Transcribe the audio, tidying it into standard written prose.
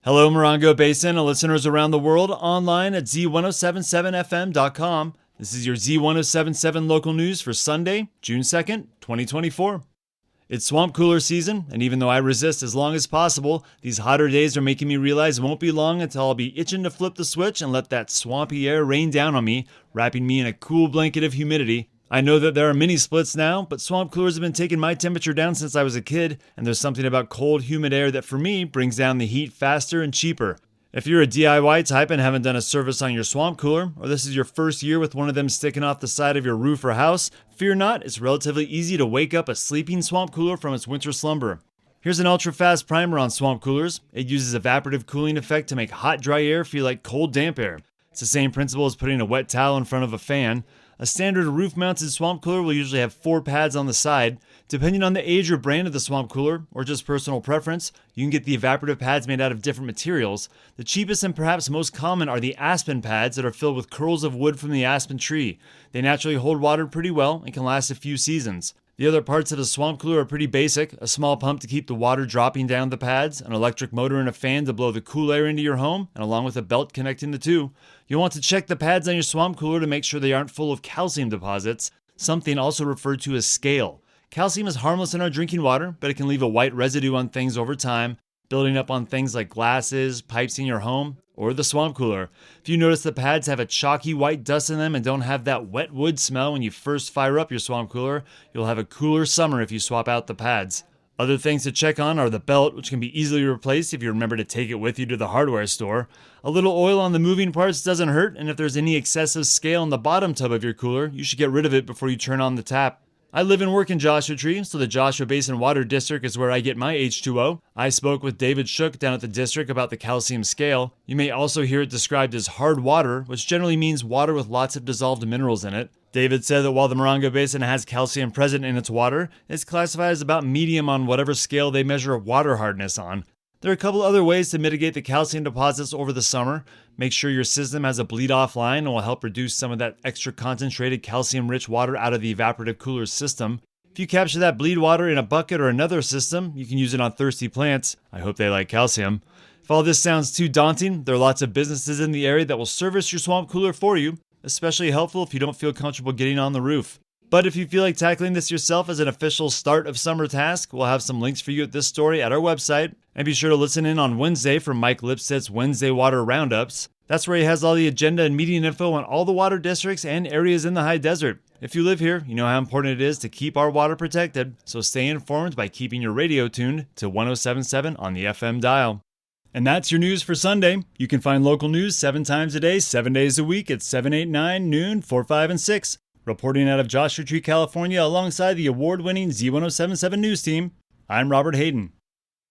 Hello, Morongo Basin and listeners around the world online at Z107.7fm.com. This is your Z107.7 local news for Sunday, June 2nd, 2024. It's swamp cooler season, and even though I resist as long as possible, these hotter days are making me realize it won't be long until I'll be itching to flip the switch and let that swampy air rain down on me, wrapping me in a cool blanket of humidity. I know that there are mini splits now, but swamp coolers have been taking my temperature down since I was a kid, and there's something about cold, humid air that for me brings down the heat faster and cheaper. If you're a DIY type and haven't done a service on your swamp cooler, or this is your first year with one of them sticking off the side of your roof or house, fear not, it's relatively easy to wake up a sleeping swamp cooler from its winter slumber. Here's an ultra-fast primer on swamp coolers. It uses evaporative cooling effect to make hot, dry air feel like cold, damp air. It's the same principle as putting a wet towel in front of a fan. A standard roof-mounted swamp cooler will usually have 4 pads on the side. Depending on the age or brand of the swamp cooler, or just personal preference, you can get the evaporative pads made out of different materials. The cheapest and perhaps most common are the aspen pads that are filled with curls of wood from the aspen tree. They naturally hold water pretty well and can last a few seasons. The other parts of the swamp cooler are pretty basic: a small pump to keep the water dropping down the pads, an electric motor and a fan to blow the cool air into your home, and along with a belt connecting the two. You'll want to check the pads on your swamp cooler to make sure they aren't full of calcium deposits, something also referred to as scale. Calcium is harmless in our drinking water, but it can leave a white residue on things over time, building up on things like glasses, pipes in your home, or the swamp cooler. If you notice the pads have a chalky white dust in them and don't have that wet wood smell when you first fire up your swamp cooler, you'll have a cooler summer if you swap out the pads. Other things to check on are the belt, which can be easily replaced if you remember to take it with you to the hardware store. A little oil on the moving parts doesn't hurt, and if there's any excessive scale in the bottom tub of your cooler, you should get rid of it before you turn on the tap. I live and work in Joshua Tree, so the Joshua Basin Water District is where I get my H2O. I spoke with David Shook down at the district about the calcium scale. You may also hear it described as hard water, which generally means water with lots of dissolved minerals in it. David said that while the Morongo Basin has calcium present in its water, it's classified as about medium on whatever scale they measure water hardness on. There are a couple other ways to mitigate the calcium deposits over the summer. Make sure your system has a bleed-off line and will help reduce some of that extra concentrated calcium-rich water out of the evaporative cooler's system. If you capture that bleed water in a bucket or another system, you can use it on thirsty plants. I hope they like calcium. If all this sounds too daunting, there are lots of businesses in the area that will service your swamp cooler for you, especially helpful if you don't feel comfortable getting on the roof. But if you feel like tackling this yourself as an official start of summer task, we'll have some links for you at this story at our website. And be sure to listen in on Wednesday for Mike Lipset's Wednesday Water Roundups. That's where he has all the agenda and meeting info on all the water districts and areas in the high desert. If you live here, you know how important it is to keep our water protected, so stay informed by keeping your radio tuned to 107.7 on the FM dial. And that's your news for Sunday. You can find local news 7 times a day, 7 days a week at 7, 8, 9, noon, 4, 5, and 6. Reporting out of Joshua Tree, California, alongside the award-winning Z107.7 News team, I'm Robert Hayden.